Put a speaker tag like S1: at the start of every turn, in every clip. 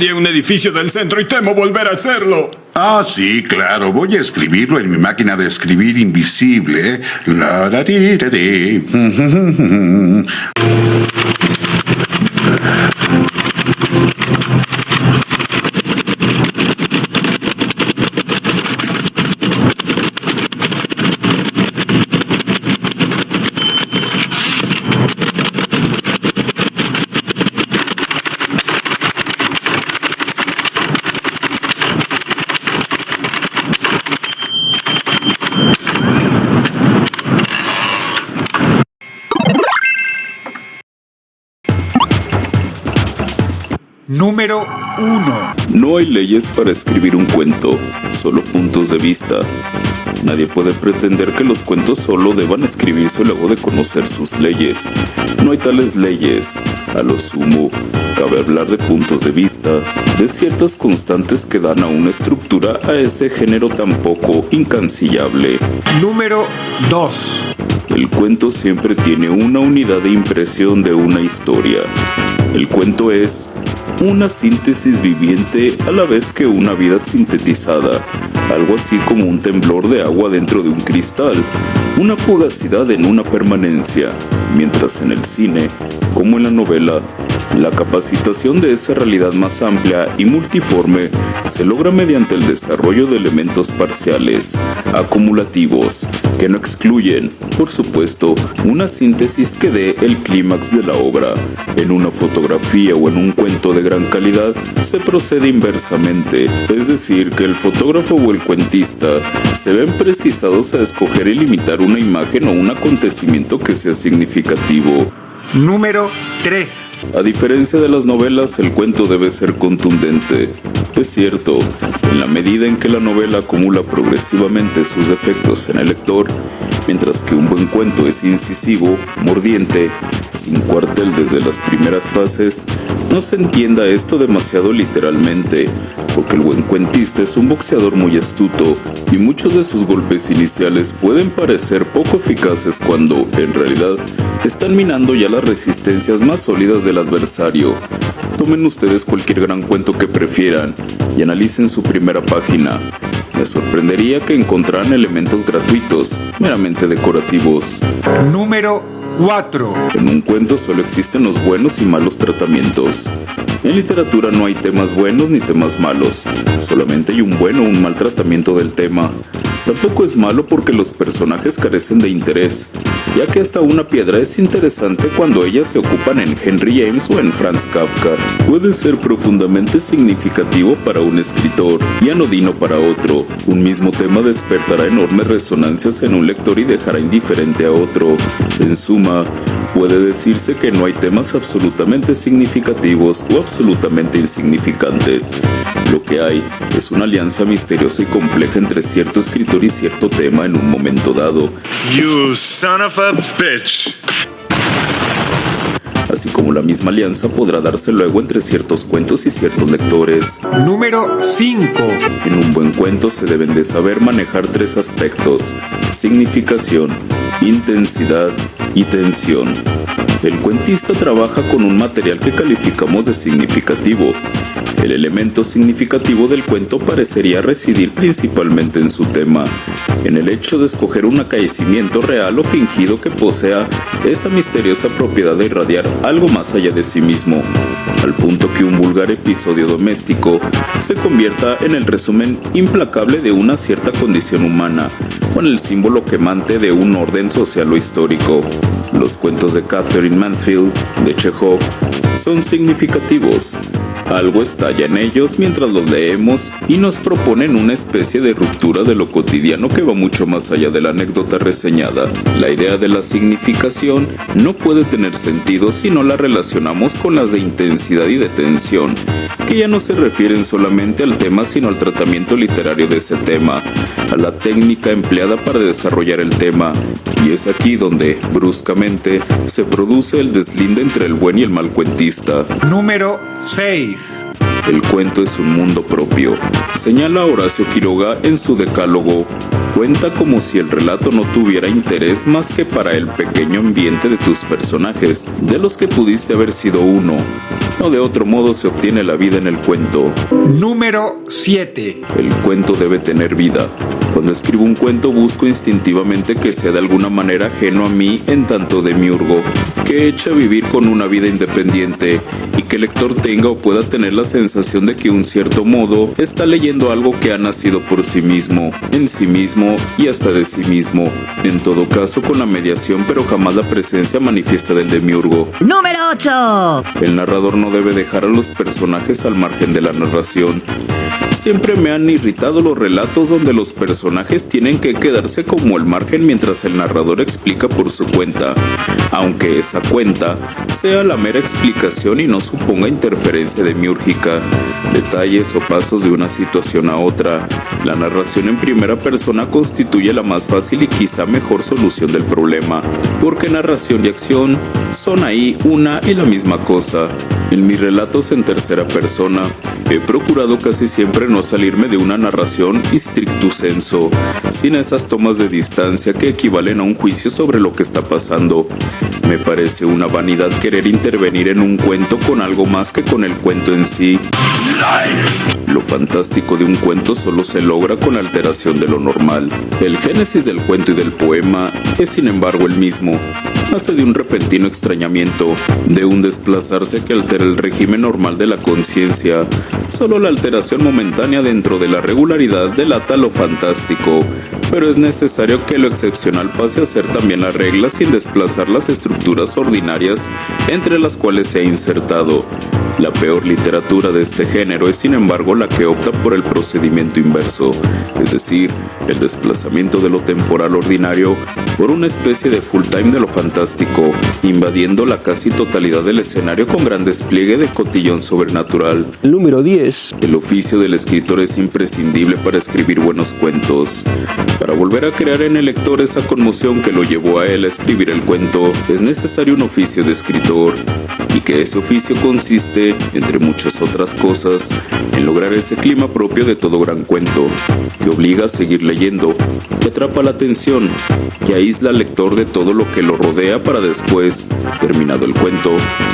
S1: Incendié un edificio del centro y temo volver a hacerlo.
S2: Ah, sí, claro. Voy a escribirlo en mi máquina de escribir invisible. La, la, di, da, di.
S3: Número 1.
S4: No hay leyes para escribir un cuento, solo puntos de vista. Nadie puede pretender que los cuentos solo deban escribirse luego de conocer sus leyes. No hay tales leyes. A lo sumo, cabe hablar de puntos de vista, de ciertas constantes que dan a una estructura a ese género tan poco incancillable.
S3: Número 2.
S4: El cuento siempre tiene una unidad de impresión de una historia. El cuento es una síntesis viviente a la vez que una vida sintetizada, algo así como un temblor de agua dentro de un cristal, una fugacidad en una permanencia, mientras en el cine, como en la novela, la capacitación de esa realidad más amplia y multiforme se logra mediante el desarrollo de elementos parciales, acumulativos, que no excluyen, por supuesto, una síntesis que dé el clímax de la obra. En una fotografía o en un cuento de gran calidad se procede inversamente, es decir, que el fotógrafo o el cuentista se ven precisados a escoger y limitar una imagen o un acontecimiento que sea significativo.
S3: Número 3.
S4: A diferencia de las novelas, el cuento debe ser contundente. Es cierto, en la medida en que la novela acumula progresivamente sus efectos en el lector, mientras que un buen cuento es incisivo, mordiente, sin cuartel desde las primeras fases, no se entienda esto demasiado literalmente, porque el buen cuentista es un boxeador muy astuto y muchos de sus golpes iniciales pueden parecer poco eficaces cuando, en realidad, están minando ya las resistencias más sólidas del adversario. Tomen ustedes cualquier gran cuento que prefieran y analicen su primera página. Me sorprendería que encontraran elementos gratuitos, meramente decorativos.
S3: Número 4.
S4: En un cuento solo existen los buenos y malos tratamientos. En literatura no hay temas buenos ni temas malos, solamente hay un buen o un mal tratamiento del tema. Tampoco es malo porque los personajes carecen de interés, ya que hasta una piedra es interesante cuando ellas se ocupan en Henry James o en Franz Kafka. Puede ser profundamente significativo para un escritor y anodino para otro. Un mismo tema despertará enormes resonancias en un lector y dejará indiferente a otro. En suma, puede decirse que no hay temas absolutamente significativos o absolutamente insignificantes. Lo que hay es una alianza misteriosa y compleja entre cierto escritor y cierto tema en un momento dado.
S5: You son of a bitch.
S4: Así como la misma alianza podrá darse luego entre ciertos cuentos y ciertos lectores.
S3: Número 5.
S4: En un buen cuento se deben de saber manejar tres aspectos: significación, intensidad y tensión. El cuentista trabaja con un material que calificamos de significativo. El elemento significativo del cuento parecería residir principalmente en su tema, en el hecho de escoger un acaecimiento real o fingido que posea esa misteriosa propiedad de irradiar algo más allá de sí mismo, al punto que un vulgar episodio doméstico se convierta en el resumen implacable de una cierta condición humana, o en el símbolo quemante de un orden social o histórico. Los cuentos de Catherine Mansfield, de Chekhov, son significativos. Algo estalla en ellos mientras los leemos y nos proponen una especie de ruptura de lo cotidiano que va mucho más allá de la anécdota reseñada. La idea de la significación no puede tener sentido si no la relacionamos con las de intensidad y de tensión, que ya no se refieren solamente al tema sino al tratamiento literario de ese tema, a la técnica empleada para desarrollar el tema, y es aquí donde, bruscamente, se produce el deslinde entre el buen y el mal cuentista.
S3: Número 6.
S4: El cuento es un mundo propio, señala Horacio Quiroga en su decálogo. Cuenta como si el relato no tuviera interés más que para el pequeño ambiente de tus personajes, de los que pudiste haber sido uno. No de otro modo se obtiene la vida en el cuento.
S3: Número 7.
S4: El cuento debe tener vida. Cuando escribo un cuento busco instintivamente que sea de alguna manera ajeno a mí en tanto demiurgo, que echa a vivir con una vida independiente y que el lector tenga o pueda tener la sensación de que un cierto modo está leyendo algo que ha nacido por sí mismo, en sí mismo y hasta de sí mismo, en todo caso con la mediación pero jamás la presencia manifiesta del demiurgo.
S6: Número 8.
S4: El narrador no debe dejar a los personajes al margen de la narración. Siempre me han irritado los relatos donde los personajes tienen que quedarse como al margen mientras el narrador explica por su cuenta, aunque esa cuenta sea la mera explicación y no suponga interferencia demiúrgica, detalles o pasos de una situación a otra. La narración en primera persona constituye la más fácil y quizá mejor solución del problema, porque narración y acción son ahí una y la misma cosa. En mis relatos en tercera persona, he procurado casi siempre no salirme de una narración stricto sensu, sin esas tomas de distancia que equivalen a un juicio sobre lo que está pasando. Me parece una vanidad querer intervenir en un cuento con algo más que con el cuento en sí. Lo fantástico de un cuento solo se logra con la alteración de lo normal. El génesis del cuento y del poema es sin embargo el mismo. Nace de un repentino extrañamiento, de un desplazarse que altera el régimen normal de la conciencia. Solo la alteración momentánea dentro de la regularidad delata lo fantástico, pero es necesario que lo excepcional pase a ser también la regla sin desplazar las estructuras ordinarias entre las cuales se ha insertado. La peor literatura de este género es sin embargo la que opta por el procedimiento inverso, es decir, el desplazamiento de lo temporal ordinario por una especie de full time de lo fantástico, invadiendo la casi totalidad del escenario con gran despliegue de cotillón sobrenatural.
S7: Número 10.
S4: El oficio del escritor es imprescindible para escribir buenos cuentos. Para volver a crear en el lector esa conmoción que lo llevó a él a escribir el cuento, es necesario un oficio de escritor, y que ese oficio consiste, entre muchas otras cosas, en lograr ese clima propio de todo gran cuento, que obliga a seguir leyendo, que atrapa la atención, que aísla al lector de todo lo que lo rodea para después, terminado el cuento,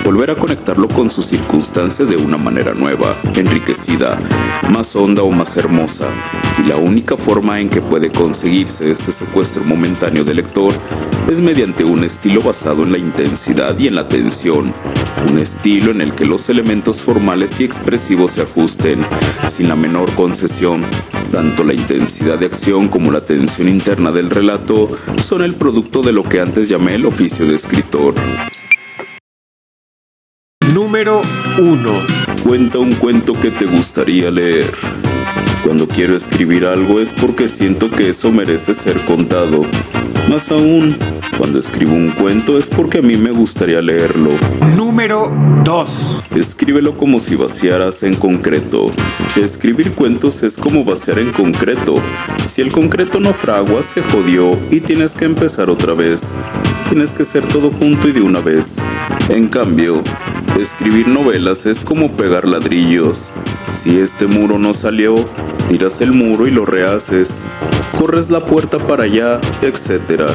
S4: volver a conectarlo con sus circunstancias de una manera nueva, enriquecida, más honda o más hermosa. Y la única forma en que puede conseguirse este secuestro momentáneo del lector es mediante un estilo basado en la intensidad y en la tensión, un estilo en el que los elementos formales y expresivos se ajusten, sin la menor concesión. Tanto la intensidad de acción como la tensión interna del relato son el producto de lo que antes llamé el oficio de escritor.
S3: Número 1.
S4: Cuenta un cuento que te gustaría leer. Cuando quiero escribir algo es porque siento que eso merece ser contado. Más aún, cuando escribo un cuento es porque a mí me gustaría leerlo.
S3: Número 2.
S4: Escríbelo como si vaciaras en concreto. Escribir cuentos es como vaciar en concreto. Si el concreto no fragua, se jodió y tienes que empezar otra vez. Tienes que hacer todo junto y de una vez. En cambio, escribir novelas es como pegar ladrillos. Si este muro no salió, tiras el muro y lo rehaces. Corres la puerta para allá, etc.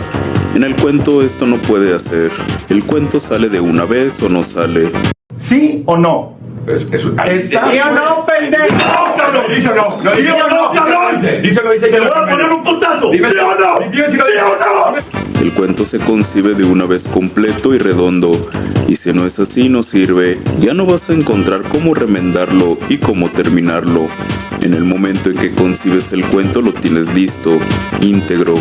S4: En el cuento esto no puede hacer. El cuento sale de una vez o no sale.
S8: ¿Sí o no? ¿Está? ¿Sí o no, pendejo?
S1: ¡No, cabrón! ¡Díselo! ¡No,
S8: ¿Sí o no, cabrón?
S1: Díselo, dice que
S8: ¡Te voy a poner un putazo! ¿Sí o no?
S1: Dime si
S8: ¿Sí o no?
S4: El cuento se concibe de una vez completo y redondo, y si no es así no sirve. Ya no vas a encontrar cómo remendarlo y cómo terminarlo. En el momento en que concibes el cuento lo tienes listo, íntegro.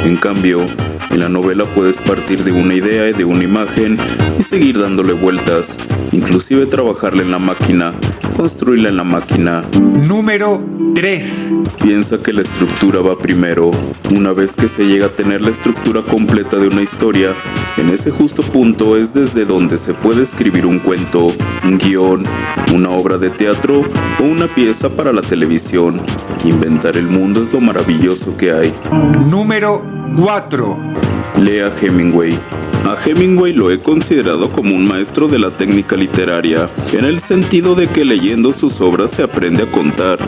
S4: En cambio, en la novela puedes partir de una idea y de una imagen y seguir dándole vueltas, inclusive trabajarla en la máquina, construirla en la máquina.
S3: Número 3.
S4: Piensa que la estructura va primero. Una vez que se llega a tener la estructura completa de una historia, en ese justo punto es desde donde se puede escribir un cuento, un guión, una obra de teatro o una pieza para la televisión. Inventar el mundo es lo maravilloso que hay.
S3: Número 4.
S4: Lea Hemingway. A Hemingway lo he considerado como un maestro de la técnica literaria, en el sentido de que leyendo sus obras se aprende a contar.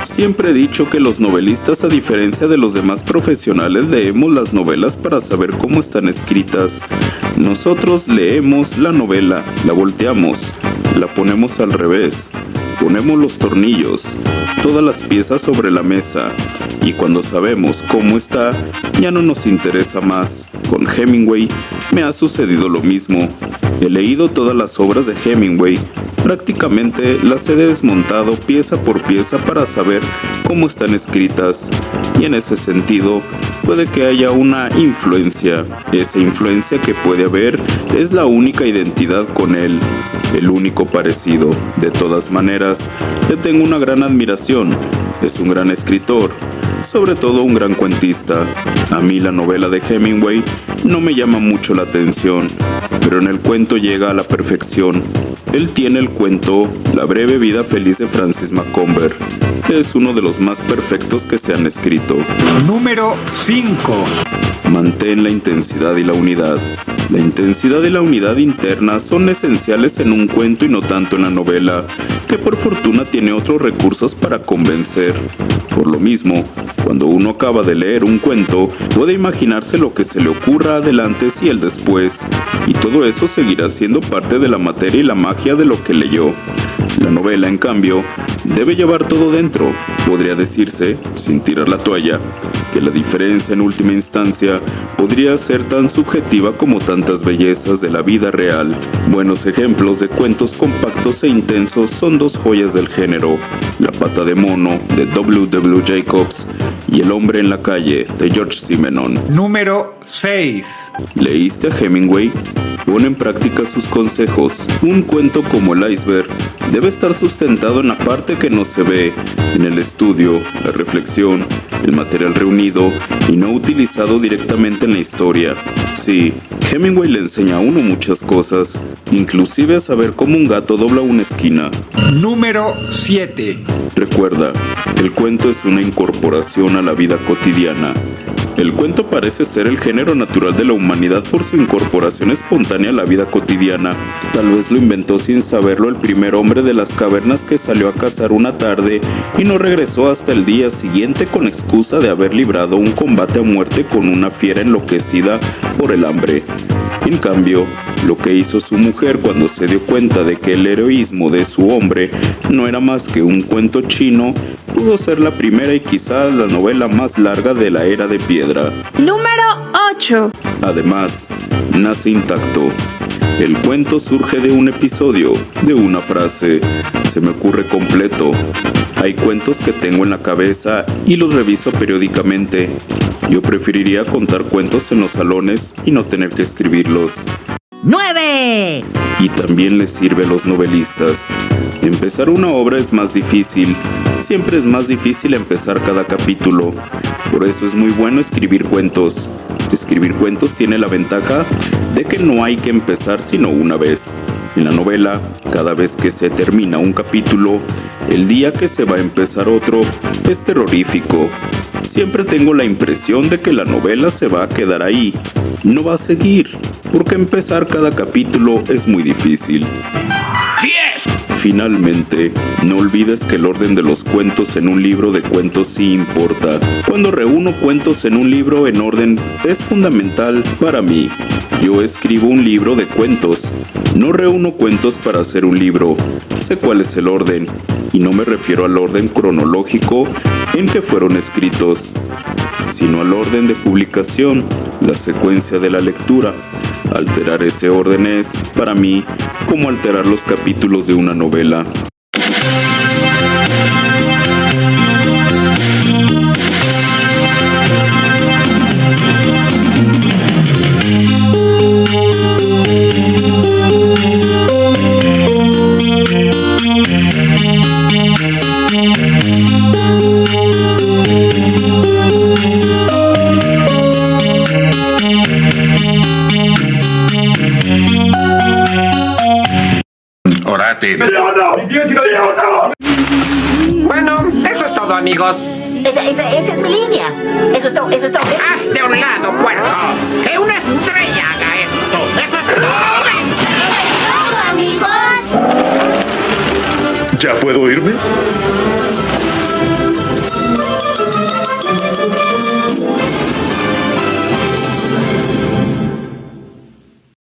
S4: Siempre he dicho que los novelistas, a diferencia de los demás profesionales, leemos las novelas para saber cómo están escritas. Nosotros leemos la novela, la volteamos, la ponemos al revés, ponemos los tornillos, todas las piezas sobre la mesa, y cuando sabemos cómo está, ya no nos interesa más. Con Hemingway me ha sucedido lo mismo. He leído todas las obras de Hemingway, prácticamente las he desmontado pieza por pieza para saber cómo están escritas, y en ese sentido puede que haya una influencia. Esa influencia que puede haber es la única identidad con él, el único parecido. De todas maneras, le tengo una gran admiración. Es un gran escritor, sobre todo un gran cuentista. A mí la novela de Hemingway no me llama mucho la atención, pero en el cuento llega a la perfección. Él tiene el cuento La breve vida feliz de Francis Macomber, que es uno de los más perfectos que se han escrito.
S3: Número 5.
S4: Mantén la intensidad y la unidad. La intensidad y la unidad interna son esenciales en un cuento y no tanto en la novela, que por fortuna tiene otros recursos para convencer. Por lo mismo, cuando uno acaba de leer un cuento, puede imaginarse lo que se le ocurra adelante y el después, y todo eso seguirá siendo parte de la materia y la magia de lo que leyó. La novela, en cambio, debe llevar todo dentro. Podría decirse, sin tirar la toalla, que la diferencia en última instancia podría ser tan subjetiva como tantas bellezas de la vida real. Buenos ejemplos de cuentos compactos e intensos son dos joyas del género: La pata de mono, de W. Jacobs, y El hombre en la calle, de George Simenon.
S3: Número 6.
S4: ¿Leíste a Hemingway? Pon en práctica sus consejos. Un cuento como El iceberg debe estar sustentado en la parte que no se ve, en el estudio, la reflexión, el material reunido y no utilizado directamente en la historia. Sí, Hemingway le enseña a uno muchas cosas, inclusive a saber cómo un gato dobla una esquina.
S3: Número 7.
S4: Recuerda, el cuento es una incorporación a la vida cotidiana. El cuento parece ser el género natural de la humanidad por su incorporación espontánea a la vida cotidiana. Tal vez lo inventó sin saberlo el primer hombre de las cavernas que salió a cazar una tarde y no regresó hasta el día siguiente con excusa de haber librado un combate a muerte con una fiera enloquecida por el hambre. En cambio, lo que hizo su mujer cuando se dio cuenta de que el heroísmo de su hombre no era más que un cuento chino, pudo ser la primera y quizás la novela más larga de la era de piedra.
S6: Número 8.
S4: Además, nace intacto. El cuento surge de un episodio, de una frase. Se me ocurre completo. Hay cuentos que tengo en la cabeza y los reviso periódicamente. Yo preferiría contar cuentos en los salones y no tener que escribirlos.
S6: 9.
S4: Y también les sirve a los novelistas. Empezar una obra es más difícil. Siempre es más difícil empezar cada capítulo. Por eso es muy bueno escribir cuentos. Escribir cuentos tiene la ventaja de que no hay que empezar sino una vez. En la novela, cada vez que se termina un capítulo, el día que se va a empezar otro es terrorífico. Siempre tengo la impresión de que la novela se va a quedar ahí, no va a seguir, porque empezar cada capítulo es muy difícil. Finalmente, no olvides que el orden de los cuentos en un libro de cuentos sí importa. Cuando reúno cuentos en un libro en orden es fundamental para mí. Yo escribo un libro de cuentos. No reúno cuentos para hacer un libro. Sé cuál es el orden, y no me refiero al orden cronológico en que fueron escritos, sino al orden de publicación, la secuencia de la lectura. Alterar ese orden es, para mí, como alterar los capítulos de una novela.
S2: Orate.
S1: ¡Sí o no! ¡Sí o no!
S7: Bueno,
S5: ¿Ya puedo irme?